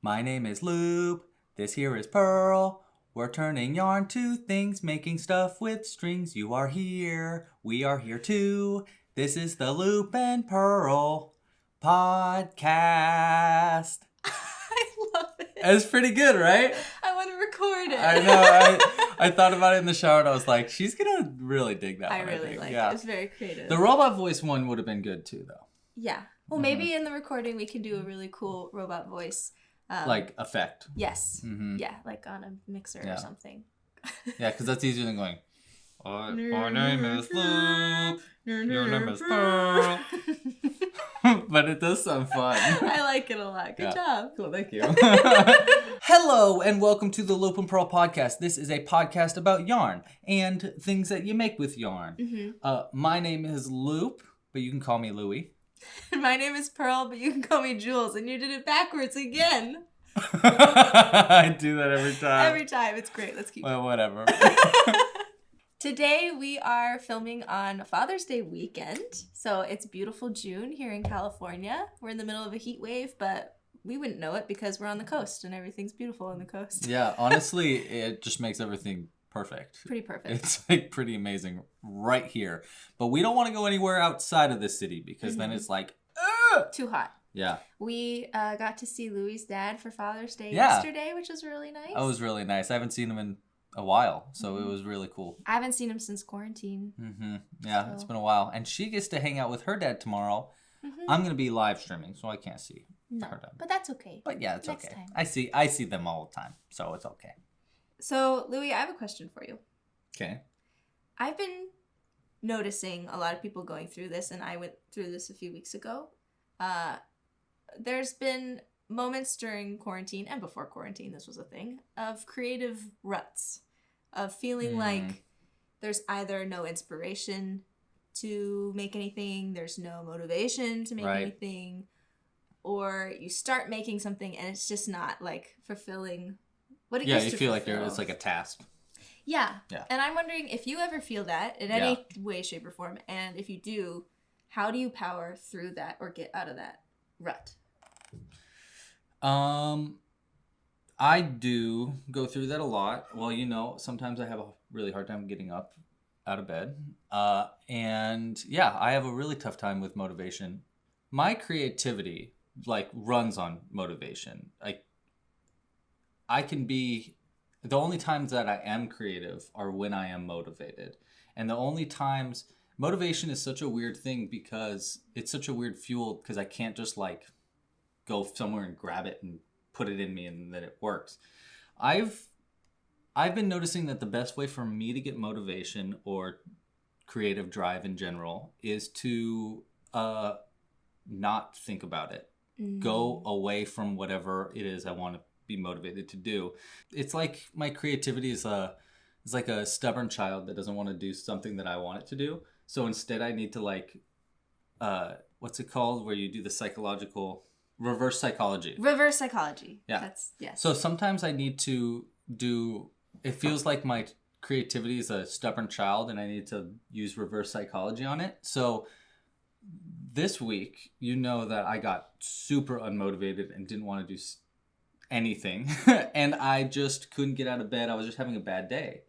My name is Loop. This here is Purl. We're turning yarn to things, making stuff with strings. You are here. We are here too. This is the Loop and Purl podcast. I love it. It's pretty good, right? I want to record it. I know. I thought about it in the shower and I was like, she's going to really dig that I one. really like it. It's very creative. The robot voice one would have been good too, though. Yeah. Well, maybe in the recording we can do a really cool robot voice. Like effect. Yes. Mm-hmm. Yeah, like on a mixer or something. Yeah, because that's easier than going, my name is Luke, your name is Pearl. But it does sound fun. I like it a lot. Good job. Cool, thank you. Hello, and welcome to the Loop and Pearl podcast. This is a podcast about yarn and things that you make with yarn. Mm-hmm. My name is Loop, but you can call me Louie. My name is Purl, but you can call me Jules, and you did it backwards again. I do that every time. Every time. It's great. Let's keep Well, whatever. Today we are filming on Father's Day weekend. So it's beautiful June here in California. We're in the middle of a heat wave, but we wouldn't know it because we're on the coast and everything's beautiful on the coast. Yeah, honestly, it just makes everything perfect. Pretty perfect. It's like pretty amazing right here. But we don't want to go anywhere outside of the city because then it's like, too hot. Yeah. We got to see Louie's dad for Father's Day yesterday, which was really nice. That was really nice. I haven't seen him in a while, so it was really cool. I haven't seen him since quarantine. Mm-hmm. Yeah, It's been a while. And she gets to hang out with her dad tomorrow. Mm-hmm. I'm going to be live streaming, so I can't see her dad. But that's okay. But yeah, it's Next okay. time. I see them all the time, so it's okay. So, Louie, I have a question for you. Okay. I've been noticing a lot of people going through this, and I went through this a few weeks ago. There's been moments during quarantine and before quarantine, this was a thing, of creative ruts, of feeling like there's either no inspiration to make anything, there's no motivation to make anything, or you start making something and it's just not like fulfilling what it used to you feel fulfill. like it's like a task. Yeah. And I'm wondering if you ever feel that in any way, shape, or form, and if you do, how do you power through that or get out of that rut? I do go through that a lot. Well, sometimes I have a really hard time getting up out of bed. And yeah, I have a really tough time with motivation. My creativity runs on motivation. I can be, the only times that I am creative are when I am motivated. And the only times, motivation is such a weird thing because it's such a weird fuel because I can't just go somewhere and grab it and put it in me and then it works. I've been noticing that the best way for me to get motivation or creative drive in general is to not think about it. Go away from whatever it is I want to be motivated to do. It's like my creativity is like a stubborn child that doesn't want to do something that I want it to do. So instead I need to what's it called where you do the psychological reverse psychology. Reverse psychology. Yeah. Yes. So sometimes I need to do, it feels like my creativity is a stubborn child and I need to use reverse psychology on it. So this week, that I got super unmotivated and didn't want to do anything. And I just couldn't get out of bed. I was just having a bad day.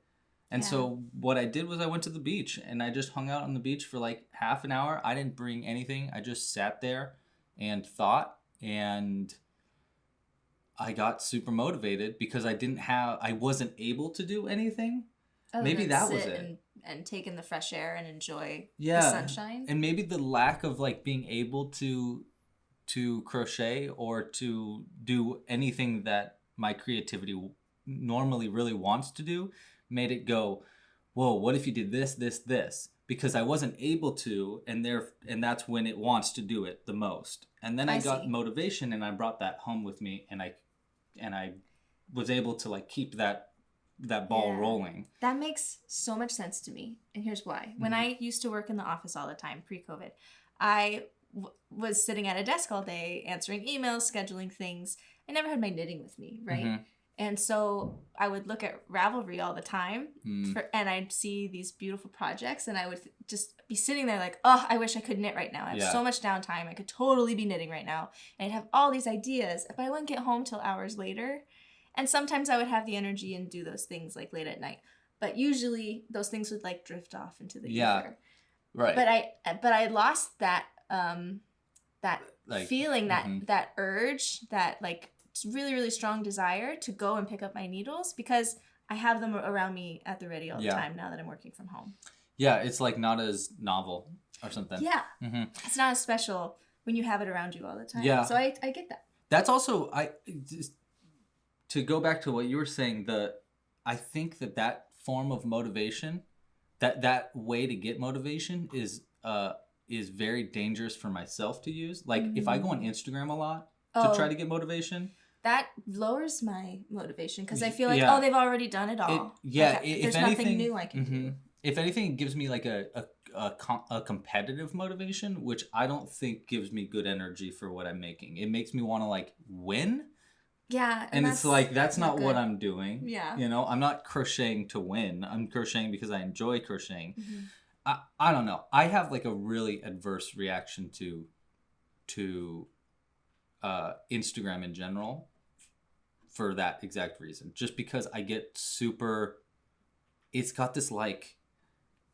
And so what I did was I went to the beach and I just hung out on the beach for half an hour. I didn't bring anything. I just sat there and thought. And I got super motivated because I wasn't able to do anything. Maybe that was it. And take in the fresh air and enjoy the sunshine. And maybe the lack of being able to crochet or to do anything that my creativity normally really wants to do made it go, whoa, what if you did this, this, this? Because I wasn't able to, and that's when it wants to do it the most. And then I got motivation, and I brought that home with me, and I was able to keep that ball rolling. That makes so much sense to me, and here's why. When I used to work in the office all the time pre-COVID, I was sitting at a desk all day answering emails, scheduling things. I never had my knitting with me, right? And so I would look at Ravelry all the time and I'd see these beautiful projects and I would just be sitting there like, oh, I wish I could knit right now. I have so much downtime. I could totally be knitting right now. And I'd have all these ideas, but I wouldn't get home till hours later. And sometimes I would have the energy and do those things like late at night. But usually those things would like drift off into the ether. Right. But I lost that that like, feeling, that urge, that like really, really strong desire to go and pick up my needles because I have them around me at the ready all the time now that I'm working from home. Yeah, it's like not as novel or something. Yeah. It's not as special when you have it around you all the time. Yeah. So I get that. That's also, to go back to what you were saying, I think that form of motivation, that way to get motivation is very dangerous for myself to use. Like if I go on Instagram a lot to try to get motivation, that lowers my motivation because I feel like, they've already done it all. There's nothing new I can do. If anything, it gives me like a competitive motivation, which I don't think gives me good energy for what I'm making. It makes me want to like win. Yeah. And it's like, that's not what I'm doing. Yeah. You know, I'm not crocheting to win. I'm crocheting because I enjoy crocheting. I don't know. I have like a really adverse reaction to Instagram in general for that exact reason. Just because I get it's got this like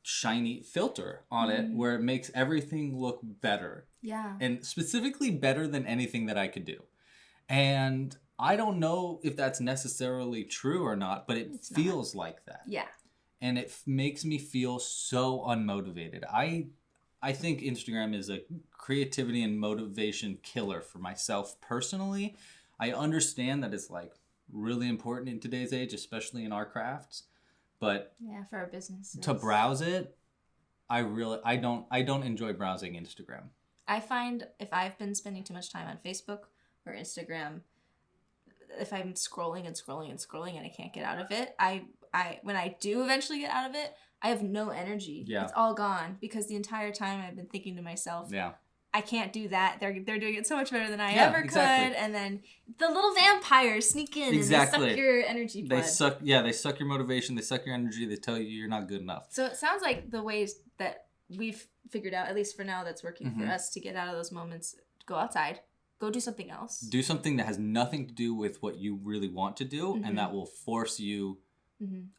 shiny filter on it where it makes everything look better. Yeah. And specifically better than anything that I could do. And I don't know if that's necessarily true or not, but it feels like that. Yeah. And it makes me feel so unmotivated. I think Instagram is a creativity and motivation killer for myself personally. I understand that it's like really important in today's age, especially in our crafts. But yeah, for our business, to browse it, I don't enjoy browsing Instagram. I find if I've been spending too much time on Facebook or Instagram, if I'm scrolling and scrolling and scrolling and I can't get out of it, when I do eventually get out of it, I have no energy. Yeah. It's all gone because the entire time I've been thinking to myself, I can't do that. They're doing it so much better than I ever could. And then the little vampires sneak in and they suck your energy blood. They suck your motivation. They suck your energy. They tell you you're not good enough. So it sounds like the ways that we've figured out, at least for now, that's working for us to get out of those moments, go outside. Go do something else. Do something that has nothing to do with what you really want to do and that will force you.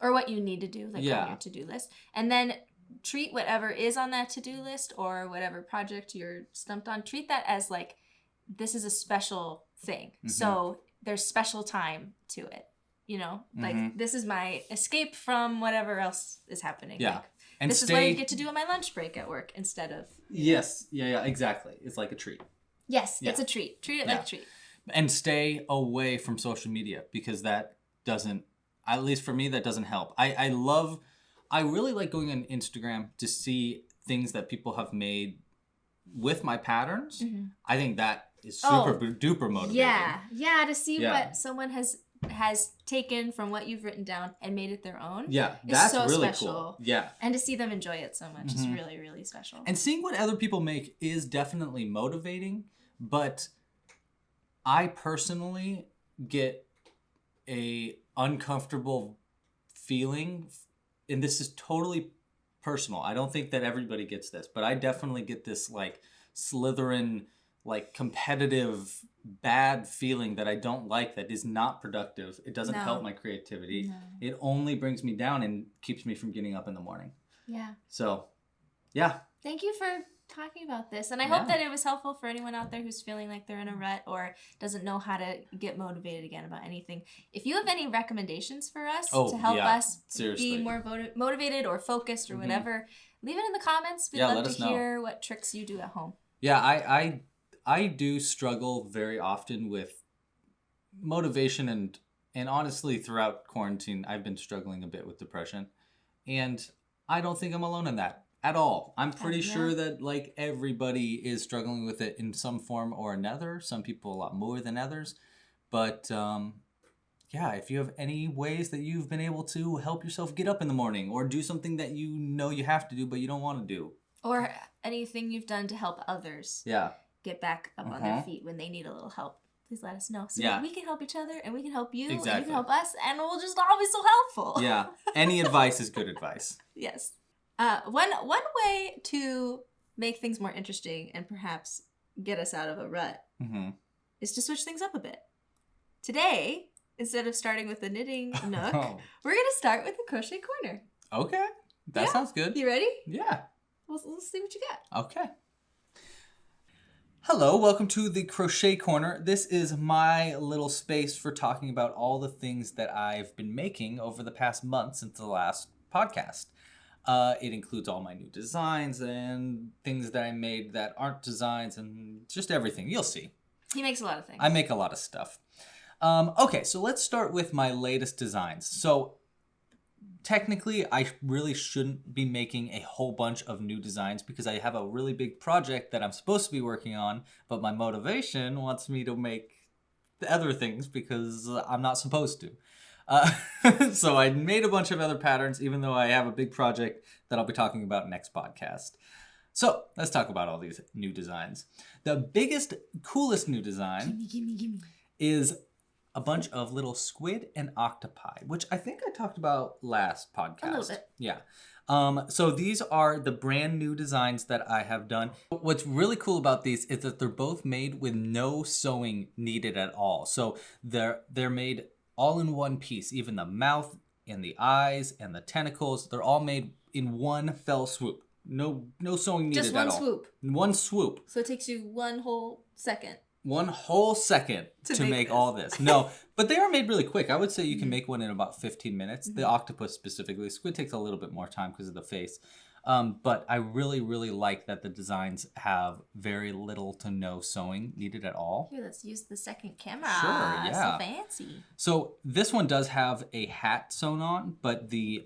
Or what you need to do, like on your to-do list. And then treat whatever is on that to-do list or whatever project you're stumped on, treat that as like, this is a special thing. So there's special time to it. You know, like this is my escape from whatever else is happening. Yeah. Like, and this is what I get to do on my lunch break at work instead of... Yes. Yeah, exactly. It's like a treat. Yes, it's a treat. Treat it like a treat. And stay away from social media because that doesn't, at least for me, that doesn't help. I really like going on Instagram to see things that people have made with my patterns. I think that is super duper motivating. Yeah, to see what someone has taken from what you've written down and made it their own. Yeah, that's so really special. Cool. Yeah. And to see them enjoy it so much is really, really special. And seeing what other people make is definitely motivating, but I personally get a uncomfortable feeling, and this is totally personal. I don't think that everybody gets this, but I definitely get this like Slytherin, like competitive bad feeling that I don't like, that is not productive. It doesn't help my creativity. No. It only brings me down and keeps me from getting up in the morning. Yeah. So, yeah. Thank you for talking about this. And I hope that it was helpful for anyone out there who's feeling like they're in a rut or doesn't know how to get motivated again about anything. If you have any recommendations for us to help us be more motivated or focused or whatever, leave it in the comments. We'd love to hear what tricks you do at home. Yeah, I do struggle very often with motivation and honestly throughout quarantine I've been struggling a bit with depression, and I don't think I'm alone in that at all. I'm pretty sure that like everybody is struggling with it in some form or another. Some people a lot more than others, but if you have any ways that you've been able to help yourself get up in the morning or do something that you know you have to do but you don't want to do, or anything you've done to help others get back up on their feet when they need a little help. please let us know so Yeah. that we can help each other and we can help you and you Exactly. can help us and we'll just all be so helpful. Yeah. Any advice is good advice. Yes. One way to make things more interesting and perhaps get us out of a rut is to switch things up a bit. Today, instead of starting with the knitting nook, we're going to start with the crochet corner. Okay. That sounds good. You ready? Yeah. Let's see what you got. Okay. Hello, welcome to the Crochet Corner. This is my little space for talking about all the things that I've been making over the past month since the last podcast. It includes all my new designs and things that I made that aren't designs and just everything. You'll see. He makes a lot of things. I make a lot of stuff. Okay, so let's start with my latest designs. So technically, I really shouldn't be making a whole bunch of new designs because I have a really big project that I'm supposed to be working on, but my motivation wants me to make the other things because I'm not supposed to. So I made a bunch of other patterns, even though I have a big project that I'll be talking about next podcast. So let's talk about all these new designs. The biggest, coolest new design is a bunch of little squid and octopi, which I think I talked about last podcast. A little bit. Yeah. So these are the brand new designs that I have done. What's really cool about these is that they're both made with no sewing needed at all. So they're made all in one piece. Even the mouth and the eyes and the tentacles, they're all made in one fell swoop. No sewing needed at all. Just one swoop. One swoop. So it takes you one whole second. One whole second to make all this. No, but they are made really quick. I would say you can make one in about 15 minutes. The octopus specifically. Squid takes a little bit more time because of the face. But I really, really like that the designs have very little to no sewing needed at all. Here, let's use the second camera. Sure, yeah. So fancy. So this one does have a hat sewn on, but the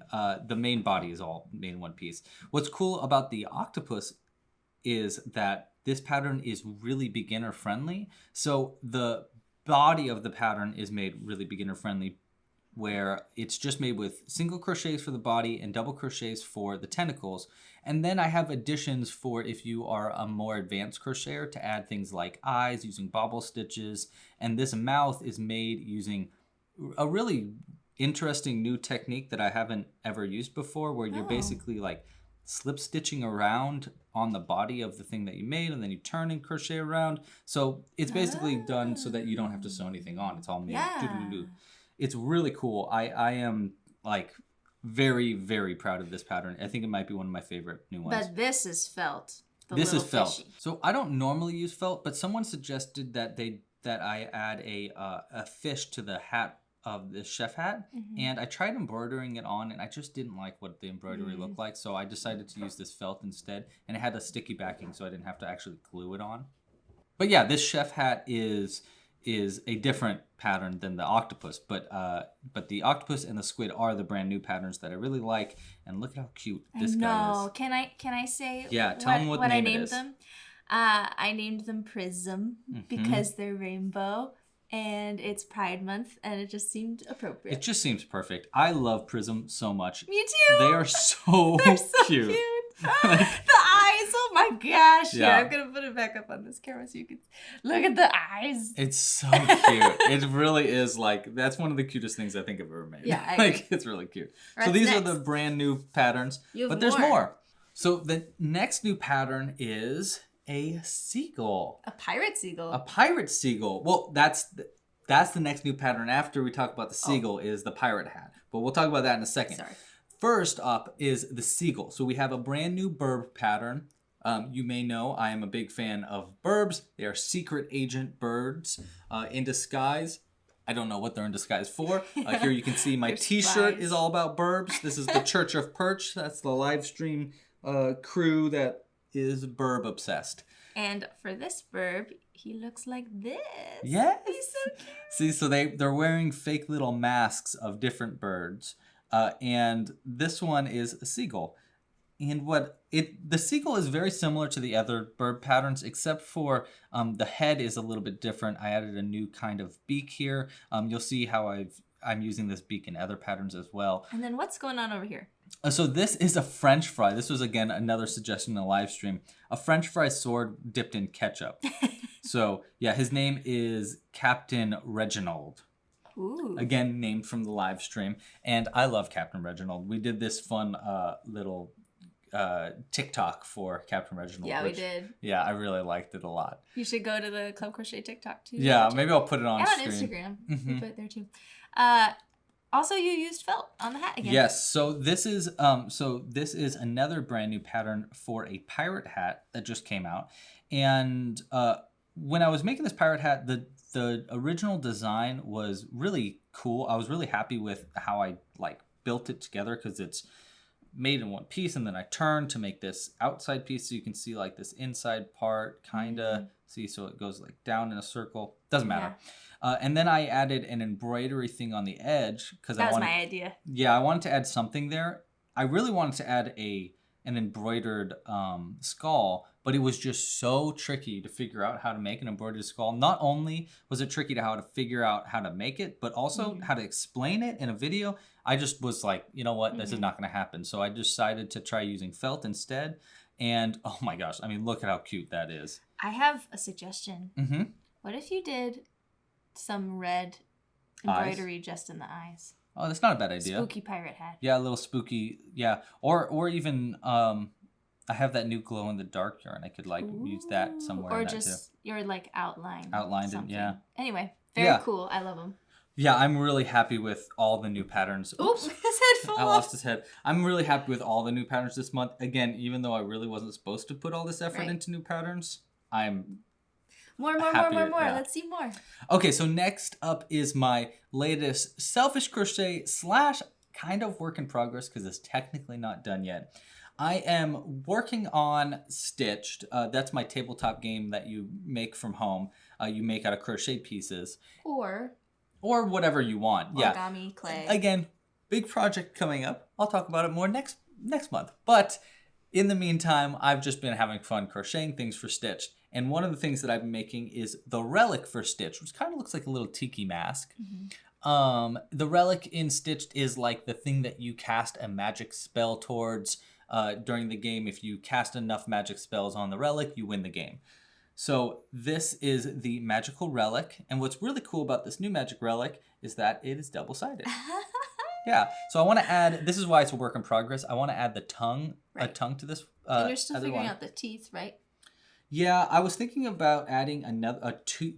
main body is all made in one piece. What's cool about the octopus is that this pattern is really beginner friendly. So the body of the pattern is made really beginner friendly, where it's just made with single crochets for the body and double crochets for the tentacles. And then I have additions for if you are a more advanced crocheter to add things like eyes using bobble stitches. And this mouth is made using a really interesting new technique that I haven't ever used before, where you're basically like slip stitching around on the body of the thing that you made, and then you turn and crochet around. So it's basically done so that you don't have to sew anything on. It's all made. Yeah. It's really cool. I am like very, very proud of this pattern. I think it might be one of my favorite new ones. But this is felt. This is felt. Fishy. So I don't normally use felt, but someone suggested that I add a fish to the hat of the chef hat, and I tried embroidering it on, and I just didn't like what the embroidery looked like, so I decided to use this felt instead, and it had a sticky backing, so I didn't have to actually glue it on. But yeah, this chef hat is a different pattern than the octopus, but the octopus and the squid are the brand new patterns that I really like, and look at how cute this guy is. Can I say? Yeah, tell them what name I named it is. them. I named them Prism because they're rainbow. And it's Pride Month, and it just seemed appropriate. It just seems perfect. I love Prism so much. Me too. They are so They're so cute. The eyes, oh my gosh. Yeah. Here, I'm going to put it back up on this camera so you can look at the eyes. It's so cute. It really is like, that's one of the cutest things I think I've ever made. Yeah, I like, it's really cute. So these are the brand new patterns, but there's more. So the next new pattern is a seagull. A pirate seagull. A pirate seagull. Well, that's the next new pattern after we talk about the seagull is the pirate hat. But we'll talk about that in a second. Sorry. First up is the seagull. So we have a brand new burb pattern. You may know I am a big fan of burbs. They are secret agent birds in disguise. I don't know what they're in disguise for. Here you can see my t-shirt is all about burbs. This is the Church of Perch. That's the live stream crew that is burb obsessed. And for this burb, he looks like this. Yes. He's so cute. See, so they're wearing fake little masks of different birds. And this one is a seagull. And the seagull is very similar to the other bird patterns, except for the head is a little bit different. I added a new kind of beak here. You'll see how I'm using this beak in other patterns as well. And then what's going on over here? So this is a French fry. This was, again, another suggestion in the live stream. A French fry sword dipped in ketchup. So yeah, his name is Captain Reginald. Ooh. Again, named from the live stream. And I love Captain Reginald. We did this fun little TikTok for Captain Reginald. Yeah, we did. Yeah, I really liked it a lot. You should go to the Club Crochet TikTok too. Yeah, maybe I'll put it on and stream. on Instagram. Mm-hmm. We put it there too. Also, you used felt on the hat again. Yes, so this is another brand new pattern for a pirate hat that just came out. And when I was making this pirate hat, the original design was really cool. I was really happy with how I built it together because it's made in one piece, and then I turned to make this outside piece so you can see this inside part see, so it goes down in a circle. Doesn't matter. Yeah. And then I added an embroidery thing on the edge because that was my idea. Yeah, I wanted to add something there. I really wanted to add an embroidered skull, but it was just so tricky to figure out how to make an embroidered skull. Not only was it tricky to figure out how to make it, but also how to explain it in a video. I just was like, you know what, this is not going to happen. So I decided to try using felt instead. And oh my gosh, I mean, look at how cute that is. I have a suggestion. Mm-hmm. What if you did some red embroidery just in the eyes? Oh, that's not a bad idea. Spooky pirate hat. Yeah, a little spooky. Yeah, or even I have that new glow in the dark yarn. I could use that somewhere. Or in that just too. your outlined. Outlined it, yeah. Anyway, very cool. I love them. Yeah, I'm really happy with all the new patterns. Oops, his head fell off. I lost his head. I'm really happy with all the new patterns this month. Again, even though I really wasn't supposed to put all this effort into new patterns, I'm more. Yeah. Let's see more. Okay, so next up is my latest selfish crochet / kind of work in progress because it's technically not done yet. I am working on Stitched. That's my tabletop game that you make from home. You make out of crochet pieces. Or whatever you want. Origami, clay. Again, big project coming up. I'll talk about it more next month. But in the meantime, I've just been having fun crocheting things for Stitched. And one of the things that I've been making is the relic for Stitched, which kind of looks like a little tiki mask. Mm-hmm. The relic in Stitched is the thing that you cast a magic spell towards during the game. If you cast enough magic spells on the relic, you win the game. So this is the magical relic. And what's really cool about this new magic relic is that it is double-sided. Yeah. So I want to add, this is why it's a work in progress. I want to add the tongue, a tongue to this. And you're still figuring out the teeth, right? Yeah, I was thinking about adding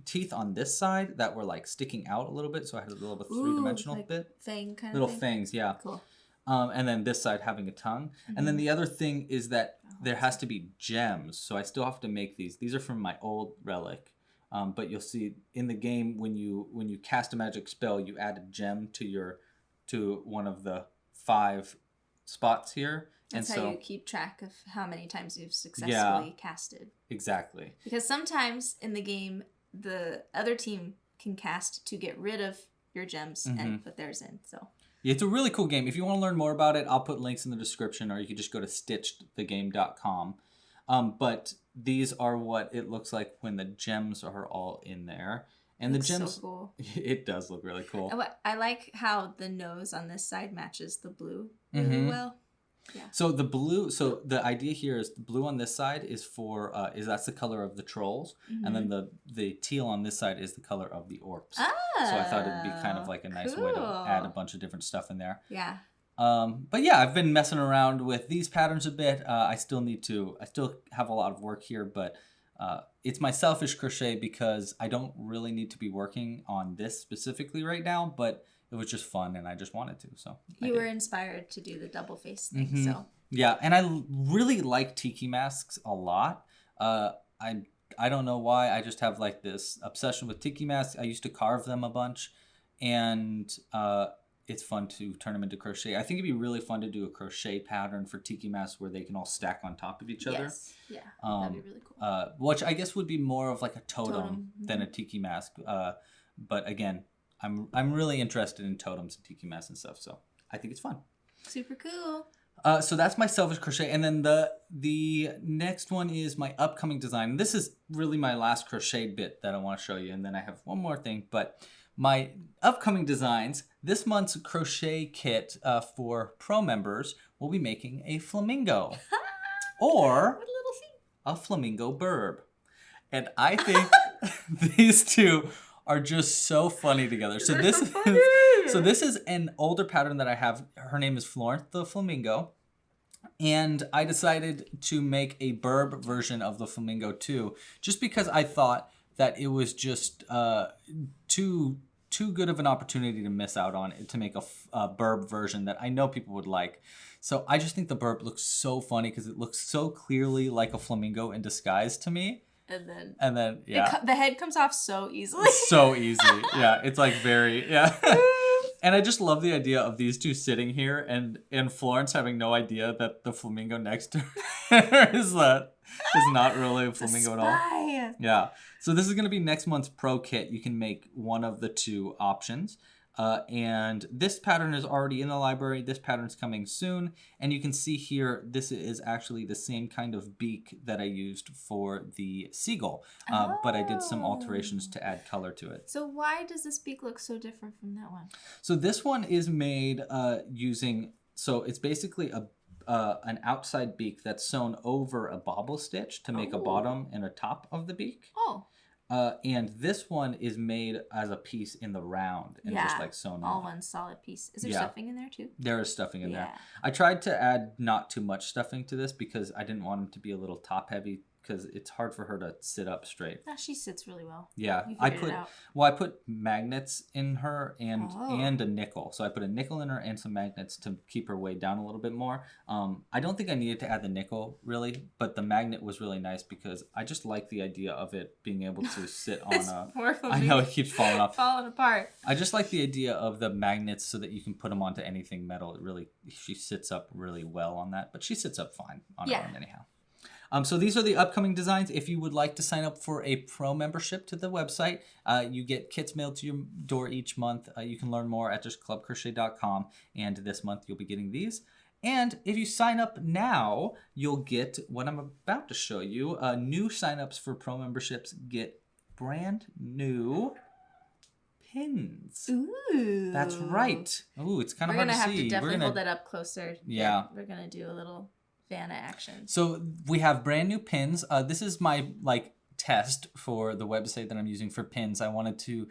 teeth on this side that were sticking out a little bit. So I had a little bit three-dimensional bit. Fang kind little of thing. fangs, yeah. Cool. And then this side having a tongue. Mm-hmm. And then the other thing is that there has to be gems. So I still have to make these. These are from my old relic. But you'll see in the game when you cast a magic spell, you add a gem to one of the 5 spots here. That's how you keep track of how many times you've successfully casted. Exactly. Because sometimes in the game, the other team can cast to get rid of your gems and put theirs in. So it's a really cool game. If you want to learn more about it, I'll put links in the description, or you can just go to stitchedthegame.com. But these are what it looks like when the gems are all in there. And the gems, so cool. It does look really cool. I like how the nose on this side matches the blue really well. Yeah. So the idea here is the blue on this side is that's the color of the trolls, and then the teal on this side is the color of the orcs. So I thought it'd be kind of a nice way to add a bunch of different stuff in there. Yeah. But yeah, I've been messing around with these patterns a bit. I still have a lot of work here, but it's my selfish crochet because I don't really need to be working on this specifically right now, but it was just fun and I just wanted to. So you were inspired to do the double face thing. So yeah, and I really like tiki masks a lot. I don't know why. I just have this obsession with tiki masks. I used to carve them a bunch, and it's fun to turn them into crochet. I think it'd be really fun to do a crochet pattern for tiki masks where they can all stack on top of each other. Yes. Yeah, that'd be really cool. Which I guess would be more of a totem than a tiki mask. But again, I'm really interested in totems and tiki masks and stuff, so I think it's fun. Super cool. So that's my selfish crochet, and then the next one is my upcoming design. And this is really my last crochet bit that I want to show you, and then I have one more thing. But my upcoming designs, this month's crochet kit for pro members will be making a flamingo, or a flamingo burb, and I think These two are just so funny together. So this is an older pattern that I have. Her name is Florence the Flamingo. And I decided to make a burb version of the flamingo too, just because I thought that it was just too good of an opportunity to miss out on it, to make a burb version that I know people would like. So I just think the burb looks so funny because it looks so clearly like a flamingo in disguise to me. And then yeah. The head comes off so easily. So easy. Yeah, it's like very, yeah. And I just love the idea of these two sitting here and Florence having no idea that the flamingo next to her is not really a flamingo at all. Yeah. So this is going to be next month's pro kit. You can make one of the two options. And this pattern is already in the library. This pattern's coming soon. And you can see here, this is actually the same kind of beak that I used for the seagull. But I did some alterations to add color to it. So why does this beak look so different from that one? So this one is made so it's basically an outside beak that's sewn over a bobble stitch to make a bottom and a top of the beak. Oh. And this one is made as a piece in the round and just like sewn all on. One solid piece. Is there stuffing in there too? There is stuffing in there. I tried to add not too much stuffing to this because I didn't want it to be a little top heavy because it's hard for her to sit up straight. No, she sits really well. Yeah, I put magnets in her and a nickel. So I put a nickel in her and some magnets to keep her weight down a little bit more. I don't think I needed to add the nickel really, but the magnet was really nice because I just like the idea of it being able to sit on I know it keeps falling off. Falling apart. I just like the idea of the magnets so that you can put them onto anything metal. She sits up really well on that, but she sits up fine on her own anyhow. So these are the upcoming designs. If you would like to sign up for a pro membership to the website, you get kits mailed to your door each month. You can learn more at just clubcrochet.com. And this month you'll be getting these. And if you sign up now, you'll get what I'm about to show you. New signups for pro memberships get brand new pins. Ooh. That's right. Ooh, it's kind of hard to see. We're going to have to definitely hold that up closer. Yeah. We're going to do a little Vanna action. So we have brand new pins. This is my test for the website that I'm using for pins. I want to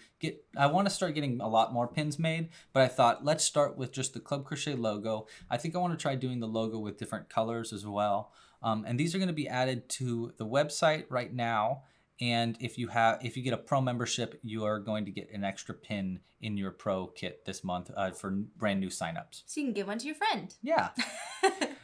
start getting a lot more pins made, but I thought let's start with just the Club Crochet logo. I think I want to try doing the logo with different colors as well. And these are going to be added to the website right now. And if you get a pro membership, you are going to get an extra pin in your pro kit this month for brand new signups. So you can give one to your friend. Yeah.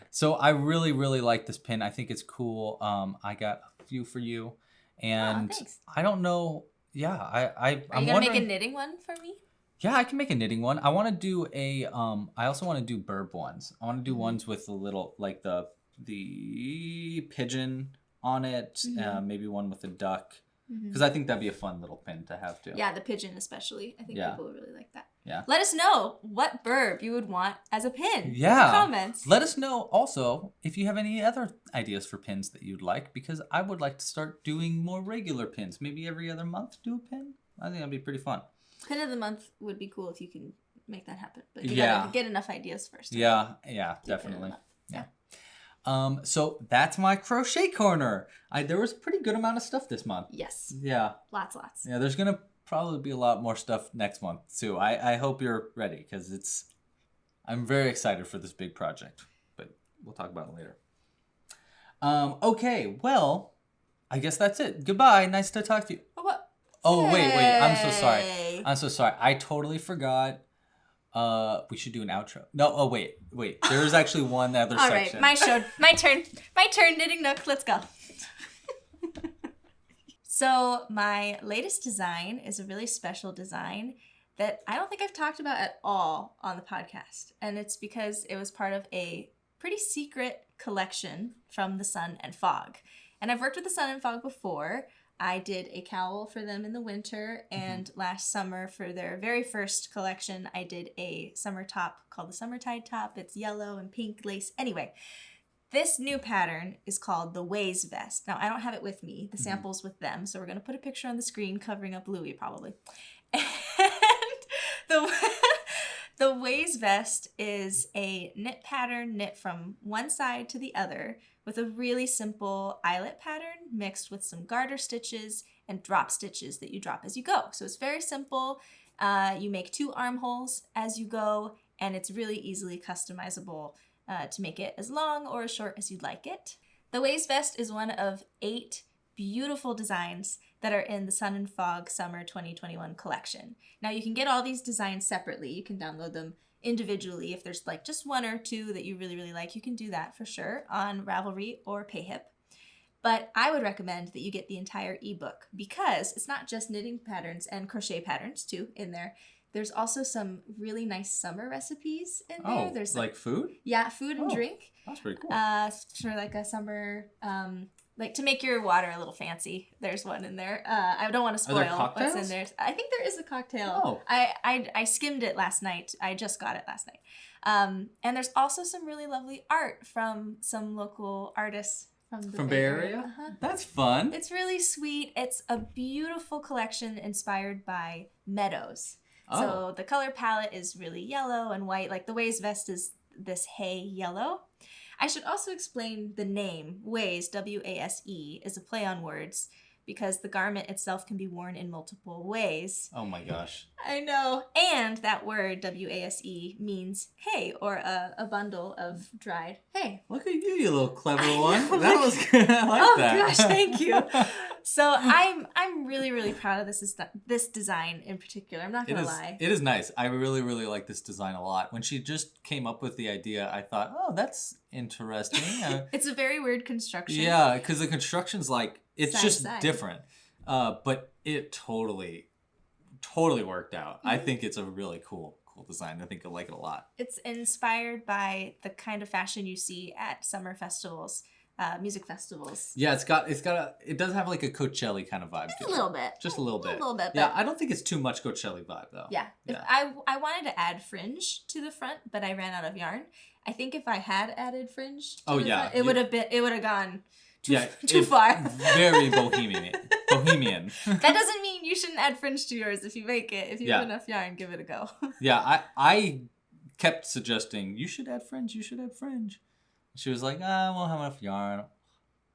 So I really, really like this pin. I think it's cool. I got a few for you. And I don't know. Yeah, Are you going to make a knitting one for me? Yeah, I can make a knitting one. I want to do I also want to do burb ones. I want to do ones with the little, like the pigeon on it. Maybe one with a duck. Because I think that'd be a fun little pin to have too. Yeah, the pigeon especially. I think people would really like that. Yeah. Let us know what burb you would want as a pin. Yeah. In the comments. Let us know also if you have any other ideas for pins that you'd like, because I would like to start doing more regular pins. Maybe every other month do a pin. I think that'd be pretty fun. Pin of the month would be cool if you can make that happen. But you gotta get enough ideas first. Yeah, definitely. Yeah. So that's my crochet corner. There was a pretty good amount of stuff this month. Yes. Yeah. Lots. Yeah, there's gonna probably be a lot more stuff next month too. I hope you're ready because I'm very excited for this big project, but we'll talk about it later. Okay, well, I guess that's it. Goodbye. Nice to talk to you. What? Oh, wait. I'm so sorry. I totally forgot. We should do an outro. No, wait. There's actually one other section. All right, my turn. My turn, Knitting Nook. Let's go. So my latest design is a really special design that I don't think I've talked about at all on the podcast. And it's because it was part of a pretty secret collection from the Sun and Fog. And I've worked with the Sun and Fog before. I did a cowl for them in the winter, and last summer for their very first collection, I did a summer top called the Summertide Top. It's yellow and pink lace. Anyway, this new pattern is called the Waze Vest. Now, I don't have it with me. The sample's with them, so we're going to put a picture on the screen covering up Louie probably. And The Ways vest is a knit pattern knit from one side to the other with a really simple eyelet pattern mixed with some garter stitches and drop stitches that you drop as you go. So it's very simple. You make 2 armholes as you go, and it's really easily customizable to make it as long or as short as you'd like it. The Ways vest is one of 8 beautiful designs that are in the Sun and Fog Summer 2021 collection. Now you can get all these designs separately. You can download them individually. If there's like just 1 or 2 that you really, really like, you can do that for sure on Ravelry or Payhip. But I would recommend that you get the entire ebook because it's not just knitting patterns and crochet patterns too in there. There's also some really nice summer recipes in there. There's like food? Yeah, food and drink. That's pretty cool. For like a summer, like to make your water a little fancy. There's one in there. I don't want to spoil what's in there. I think there is a cocktail. Oh. I skimmed it last night. I just got it last night. And there's also some really lovely art from some local artists from the Bay Area? Uh-huh. That's fun. It's really sweet. It's a beautiful collection inspired by meadows. Oh. So the color palette is really yellow and white. Like the Ways vest is this hay yellow. I should also explain the name. Ways, W-A-S-E, is a play on words because the garment itself can be worn in multiple ways. Oh my gosh. I know. And that word, W-A-S-E, means hay or a bundle of dried hay. Look at you little clever one. That was good. I like that. Oh gosh, thank you. So I'm really, really proud of this design in particular. I'm not going to lie. It is nice. I really, really like this design a lot. When she just came up with the idea, I thought, oh, that's interesting. It's a very weird construction. Yeah, because the construction's like, it's Side just side. different. But it totally worked out. Mm-hmm. I think it's a really cool design. I think you'll like it a lot. It's inspired by the kind of fashion you see at summer festivals, music festivals. Yeah, it does have like a Coachella kind of vibe to it. A little bit. Just a little bit. A little bit. Yeah, I don't think it's too much Coachella vibe though. Yeah. Yeah. I wanted to add fringe to the front, but I ran out of yarn. I think if I had added fringe to the front, it would have gone too far. Very bohemian. That doesn't mean you shouldn't add fringe to yours if you make it. If you have enough yarn, give it a go. Yeah, I kept suggesting, you should add fringe. She was like, I won't have enough yarn.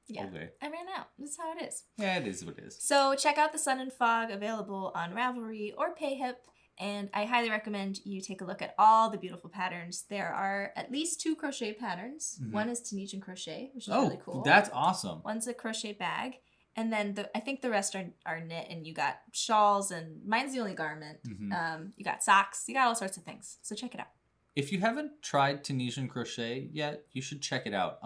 Yeah, okay. I ran out. That's how it is. Yeah, it is what it is. So check out the Sun and Fog, available on Ravelry or Payhip. And I highly recommend you take a look at all the beautiful patterns. There are at least 2 crochet patterns. Mm-hmm. One is Tunisian crochet, which is really cool. That's awesome. One's a crochet bag. And then I think the rest are knit, and you got shawls, and mine's the only garment. Mm-hmm. You got socks. You got all sorts of things. So check it out. If you haven't tried Tunisian crochet yet, you should check it out.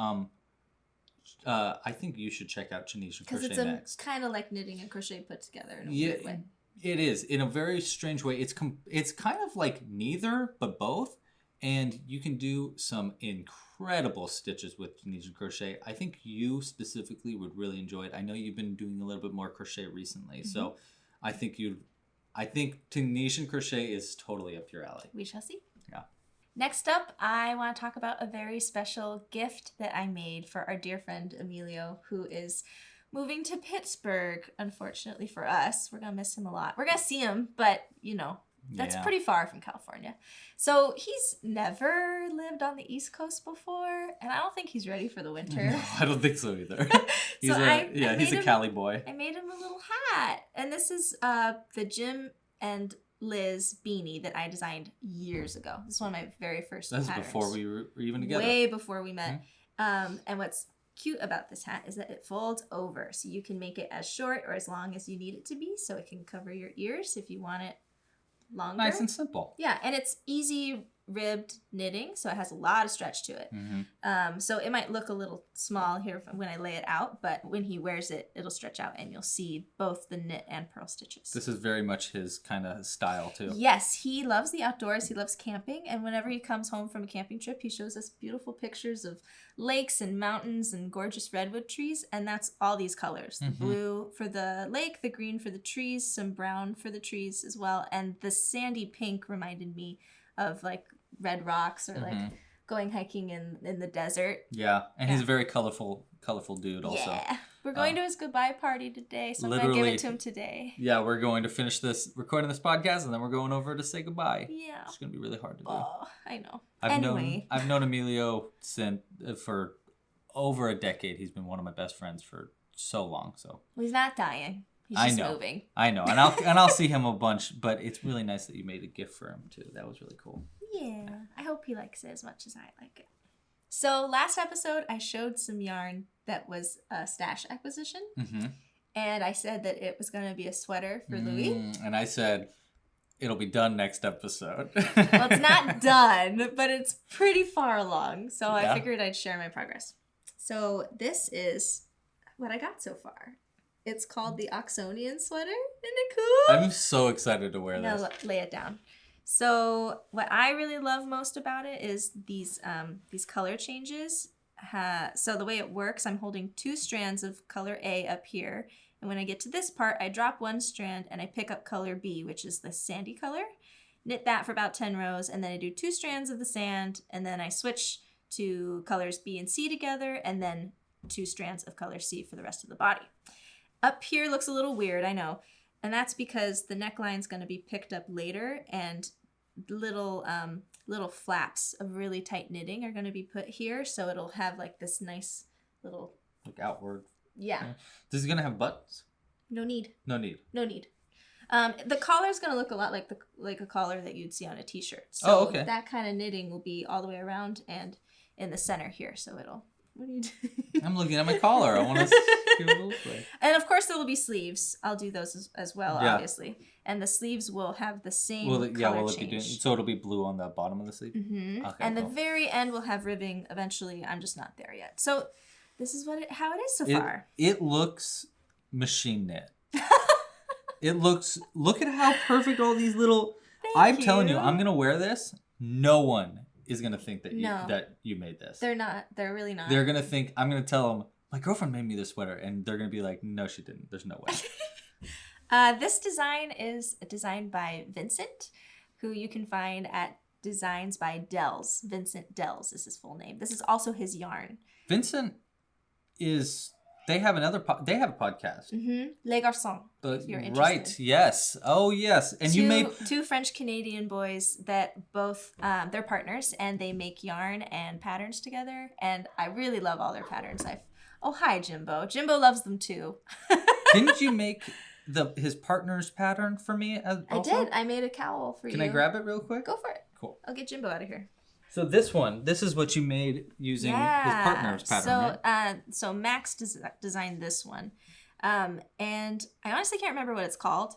I think you should check out Tunisian crochet next. Because it's kind of like knitting and crochet put together in a weird way. It is, in a very strange way. It's kind of like neither, but both. And you can do some incredible stitches with Tunisian crochet. I think you specifically would really enjoy it. I know you've been doing a little bit more crochet recently. Mm-hmm. So I think Tunisian crochet is totally up your alley. We shall see. Yeah. Next up, I want to talk about a very special gift that I made for our dear friend Emilio, who is moving to Pittsburgh, unfortunately for us. We're going to miss him a lot. We're going to see him, but, that's pretty far from California. So he's never lived on the East Coast before, and I don't think he's ready for the winter. No, I don't think so either. He's a Cali boy. I made him a little hat, and this is the Jim and Liz beanie that I designed years ago. This is one of my very first patterns. That's before we were even together. Way before we met. Mm-hmm. And what's cute about this hat is that it folds over, so you can make it as short or as long as you need it to be, so it can cover your ears if you want it longer. Nice and simple. Yeah, and it's easy ribbed knitting, so it has a lot of stretch to it. Mm-hmm. So it might look a little small here when I lay it out, but when he wears it, it'll stretch out and you'll see both the knit and purl stitches. This is very much his kind of style too. Yes, he loves the outdoors. He loves camping, and whenever he comes home from a camping trip, he shows us beautiful pictures of lakes and mountains and gorgeous redwood trees, and that's all these colors. Mm-hmm. The blue for the lake, the green for the trees, some brown for the trees as well, and the sandy pink reminded me of like red rocks or like going hiking in the desert. Yeah, and he's a very colorful dude also. Yeah. We're going to his goodbye party today, so I'm going to give it to him today. Yeah, we're going to finish recording this podcast, and then we're going over to say goodbye. Yeah. It's going to be really hard to do. Oh, I know. I've known Emilio for over a decade. He's been one of my best friends for so long. So well, he's not dying. He's just moving. I know, and I'll see him a bunch. But it's really nice that you made a gift for him too. That was really cool. Yeah, I hope he likes it as much as I like it. So last episode, I showed some yarn that was a stash acquisition, and I said that it was going to be a sweater for Louie. And I said it'll be done next episode. Well, it's not done, but it's pretty far along. So I figured I'd share my progress. So this is what I got so far. It's called the Oxonian sweater. Isn't it cool? I'm so excited to wear this. Now lay it down. So what I really love most about it is these color changes. So the way it works, I'm holding 2 strands of color A up here. And when I get to this part, I drop 1 strand and I pick up color B, which is the sandy color. Knit that for about 10 rows. And then I do 2 strands of the sand. And then I switch to colors B and C together. And then 2 strands of color C for the rest of the body. Up here looks a little weird, I know. And that's because the neckline's going to be picked up later, and little flaps of really tight knitting are going to be put here, so it'll have like this nice little like outward. Yeah. This is going to have buttons? No need. The collar's going to look a lot like a collar that you'd see on a t-shirt. So okay. That kind of knitting will be all the way around and in the center here, so it'll. What are you doing? I'm looking at my collar. I want to see what it looks like. And of course there will be sleeves. I'll do those as well, obviously. And the sleeves will have the same color change. So it'll be blue on the bottom of the sleeve? Mm-hmm. Okay, and the very end will have ribbing eventually. I'm just not there yet. So this is how it is so far. It looks machine knit. Look at how perfect all these little... I'm telling you, I'm going to wear this. No one is going to think that you made this. They're not. They're really not. They're going to think, I'm going to tell them, my girlfriend made me this sweater. And they're going to be like, no, she didn't. There's no way. This design is designed by Vincent, who you can find at Designs by Dells. Vincent Dells is his full name. This is also his yarn. Vincent is... They have a podcast. Mm-hmm. Les Garçons. If you're interested. Right. Yes. Oh, yes. And you made 2 French Canadian boys that both they're partners, and they make yarn and patterns together. And I really love all their patterns. Hi Jimbo. Jimbo loves them too. Didn't you make his partner's pattern for me? Also? I did. I made a cowl for you. Can I grab it real quick? Go for it. Cool. I'll get Jimbo out of here. So this is what you made using his partner's pattern, right? So Max designed this one. And I honestly can't remember what it's called,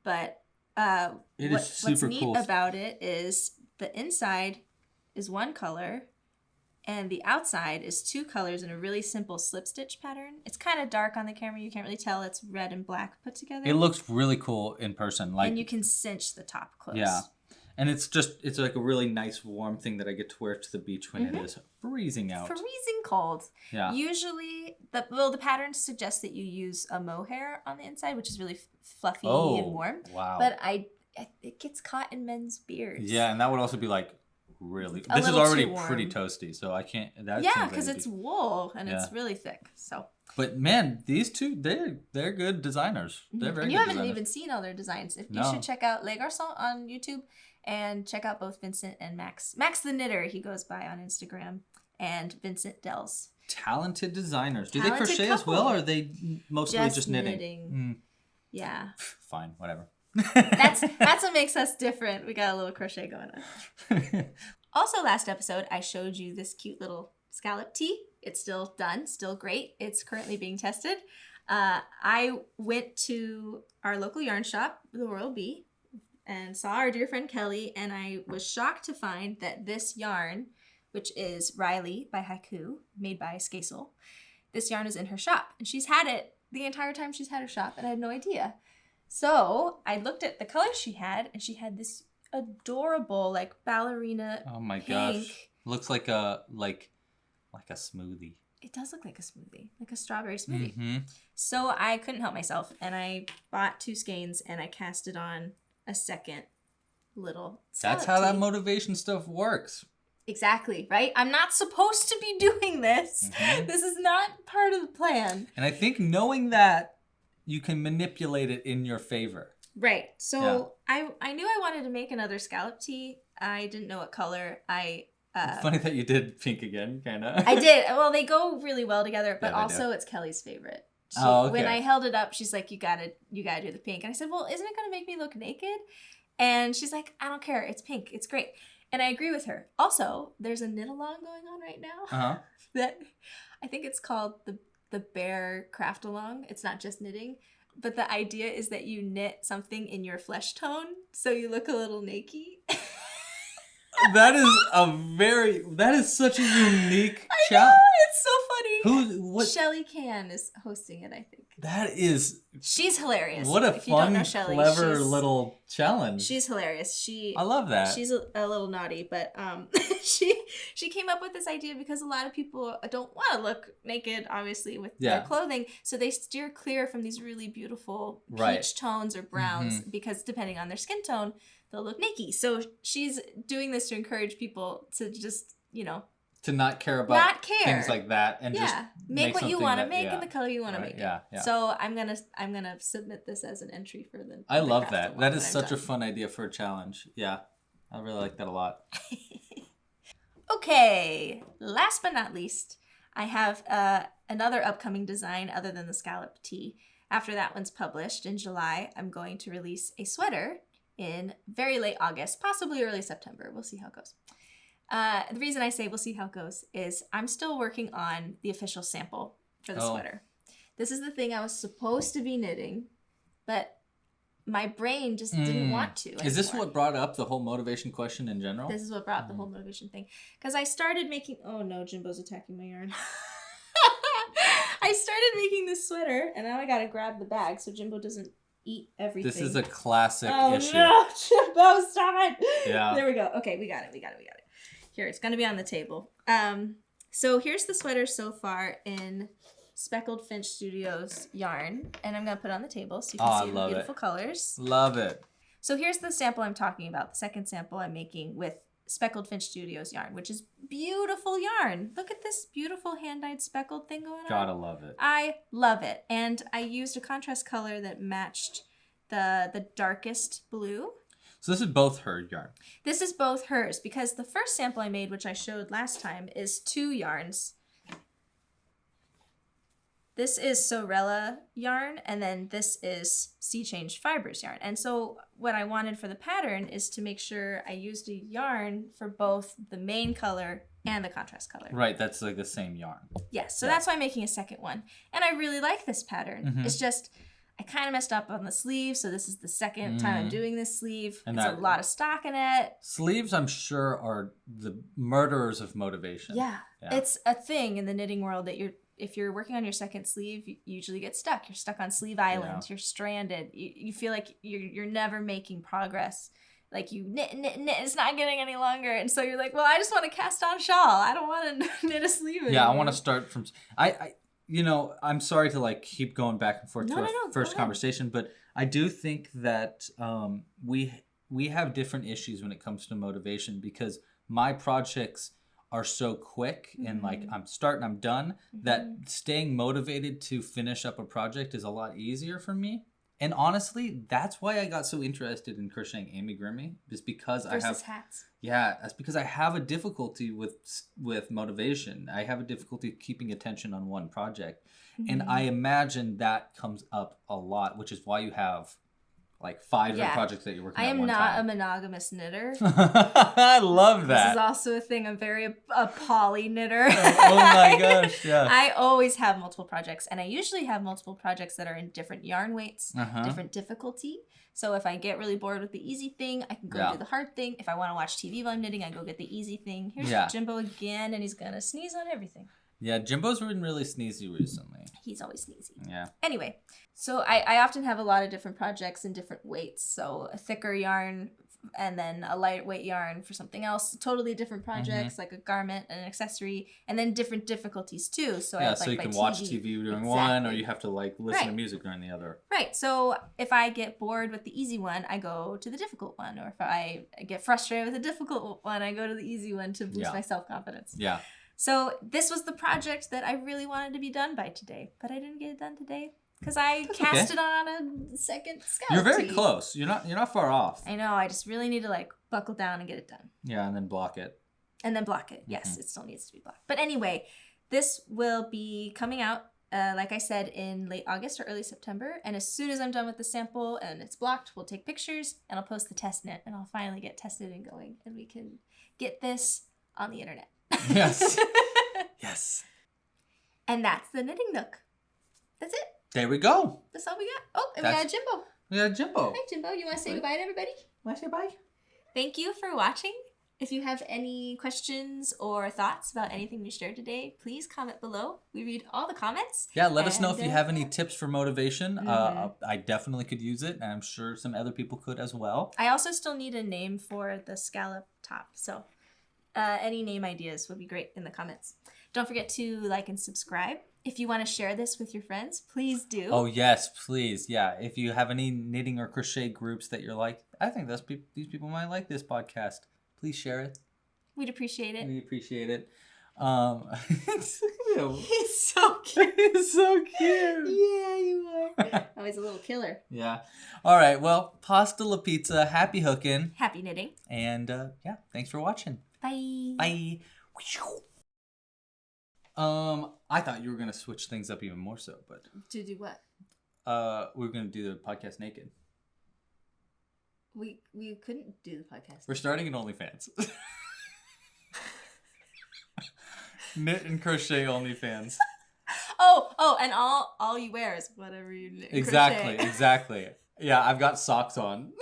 but what's neat cool. about it is the inside is 1 color and the outside is 2 colors in a really simple slip stitch pattern. It's kind of dark on the camera. You can't really tell. It's red and black put together. It looks really cool in person. And you can cinch the top close. Yeah. And it's like a really nice warm thing that I get to wear to the beach when it is freezing out. Freezing cold. Yeah. Usually, the pattern suggests that you use a mohair on the inside, which is really fluffy and warm. Wow. But it gets caught in men's beards. Yeah, and that would also be like really... This is already pretty toasty, so I can't... because it's wool and it's really thick, so... But man, these two, they're good designers. They're very good designers. You haven't even seen all their designs. You should check out Les Garçons on YouTube and check out both Vincent and Max. Max the Knitter, he goes by on Instagram, and Vincent Dells. Talented designers. Do they crochet as well, or are they mostly just knitting? Yeah. Fine, whatever. That's what makes us different. We got a little crochet going on. Also, last episode, I showed you this cute little scallop tee. It's still done, still great. It's currently being tested. I went to our local yarn shop, the Royal Bee, and saw our dear friend Kelly, and I was shocked to find that this yarn, which is Riley by Haiku, made by Skasel, this yarn is in her shop, and she's had it the entire time she's had her shop, and I had no idea. So I looked at the color she had, and she had this adorable, like, ballerina oh my pink. Gosh. Looks like a smoothie. It does look like a smoothie, like a strawberry smoothie. Mm-hmm. So I couldn't help myself, and I bought 2 skeins, and I casted on a second little That's how that motivation stuff works. Exactly, right? I'm not supposed to be doing this. Mhm. This is not part of the plan. And I think knowing that, you can manipulate it in your favor. Right. So I knew I wanted to make another scallop tee. I didn't know what color. It's funny that you did pink again, kind of. I did. Well, they go really well together, but Yeah, they also it's Kelly's favorite. Okay. When I held it up, she's like, you gotta do the pink. And I said, well, isn't it gonna make me look naked? And she's like, I don't care. It's pink. It's great. And I agree with her. Also, there's a knit along going on right now Uh-huh. that I think it's called the Bear Craft Along. It's not just knitting, but the idea is that you knit something in your flesh tone so you look a little naked. That is such a unique challenge. It's so funny. What? Shelly Can is hosting it, I think. That is. She's hilarious. What a If you don't fun, know Shelly, clever little challenge. She's hilarious. I love that. She's a little naughty, but she came up with this idea because a lot of people don't want to look naked, obviously, with their clothing. So they steer clear from these really beautiful peach tones or browns because depending on their skin tone, they'll look naked. So she's doing this to encourage people to just, to not care about things like that and just make what you want to make in in the color you want to make it. Yeah. So I'm gonna submit this as an entry for the. I love that. That is such a fun idea for a challenge. Yeah, I really like that a lot. Okay, last but not least, I have another upcoming design other than the scallop tee. After that one's published in July, I'm going to release a sweater in very late August, possibly early September. We'll see how it goes. The reason I say we'll see how it goes is I'm still working on the official sample for the sweater. This is the thing I was supposed to be knitting, but my brain just didn't want to anymore. Is this what brought up the whole motivation question in general? This is what brought up the whole motivation thing. Because I started making... Oh no, Jimbo's attacking my yarn. I started making this sweater, and now I gotta grab the bag so Jimbo doesn't eat everything. This is a classic issue. Oh no, Jimbo, stop it! Yeah. There we go. Okay, we got it. Here, it's gonna be on the table. So here's the sweater so far in Speckled Finch Studios yarn, and I'm gonna put it on the table so you can see the beautiful colors. Love it. So here's the sample I'm talking about, the second sample I'm making with Speckled Finch Studios yarn, which is beautiful yarn. Look at this beautiful hand-dyed speckled thing going on. Gotta love it. I love it. And I used a contrast color that matched the darkest blue. So this is both her yarn. This is both hers because the first sample I made, which I showed last time, is 2 yarns. This is Sorella yarn, and then this is Sea Change Fibers yarn. And so what I wanted for the pattern is to make sure I used a yarn for both the main color and the contrast color. Right, that's like the same yarn. Yes, so that's why I'm making a second one. And I really like this pattern. It's just, I kind of messed up on the sleeve, so this is the second time I'm doing this sleeve. And it's a lot of stockinette. Sleeves, I'm sure, are the murderers of motivation. Yeah, it's a thing in the knitting world that if you're working on your second sleeve, you usually get stuck. You're stuck on sleeve island. You're stranded. You feel like you're never making progress. Like you knit, it's not getting any longer. And so you're like, well, I just want to cast on shawl. I don't want to knit a sleeve anymore. Yeah, I want to start from... I'm sorry to keep going back and forth to our first conversation, but I do think that we have different issues when it comes to motivation because my projects are so quick and I'm starting, I'm done, that staying motivated to finish up a project is a lot easier for me. And honestly, that's why I got so interested in crocheting amigurumi, is because hats. Yeah, that's because I have a difficulty with motivation. I have a difficulty keeping attention on one project. And I imagine that comes up a lot, which is why you have 5 different projects that you're working on. I am not a monogamous knitter. I love that. This is also a thing. I'm very a poly knitter. Oh my gosh, yeah. I always have multiple projects, and I usually have multiple projects that are in different yarn weights, different difficulty. So if I get really bored with the easy thing, I can go do the hard thing. If I want to watch TV while I'm knitting, I go get the easy thing. Here's Jimbo again, and he's gonna sneeze on everything. Yeah, Jimbo's been really sneezy recently. He's always sneezy. Yeah. Anyway, so I often have a lot of different projects in different weights. So a thicker yarn and then a lightweight yarn for something else. Totally different projects, like a garment, an accessory, and then different difficulties too. So I have, so you my can watch TV during one, or you have to like listen to music during the other. Right. So if I get bored with the easy one, I go to the difficult one, or if I get frustrated with the difficult one, I go to the easy one to boost my self-confidence. Yeah. So this was the project that I really wanted to be done by today, but I didn't get it done today because I cast it on a second scout. You're very close. You're not far off. I know. I just really need to like buckle down and get it done. Yeah, and then block it. And then block it. Yes, it still needs to be blocked. But anyway, this will be coming out, like I said, in late August or early September. And as soon as I'm done with the sample and it's blocked, we'll take pictures and I'll post the test knit and I'll finally get tested and going. And we can get this on the internet. Yes. Yes. And that's the Knitting Nook. That's it. There we go. That's all we got. Oh, and we got Jimbo. We got Jimbo. Hi, Jimbo. You want to say goodbye to everybody? Want to say bye? Thank you for watching. If you have any questions or thoughts about anything we shared today, please comment below. We read all the comments. Yeah, let us know if you have any tips for motivation. I definitely could use it, and I'm sure some other people could as well. I also still need a name for the scallop top, so any name ideas would be great in the comments. Don't forget to like and subscribe. If you want to share this with your friends, please do. Oh, yes, please. Yeah, if you have any knitting or crochet groups that you're like, I think these people might like this podcast, please share it. We'd appreciate it. We appreciate it. He's so cute. He's so cute. Yeah, you are. Oh, he's a little killer. Yeah. All right. Well, pasta la pizza. Happy hooking. Happy knitting. And yeah, thanks for watching. Bye. Bye. I thought you were gonna switch things up even more so, but To do what? we were gonna do the podcast naked. We couldn't do the podcast. We're starting an OnlyFans. Knit and crochet OnlyFans. Oh, and all you wear is whatever you knit. And crochet. Exactly. Yeah, I've got socks on.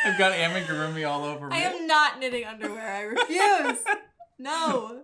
I've got amigurumi all over me. I am not knitting underwear. I refuse. No.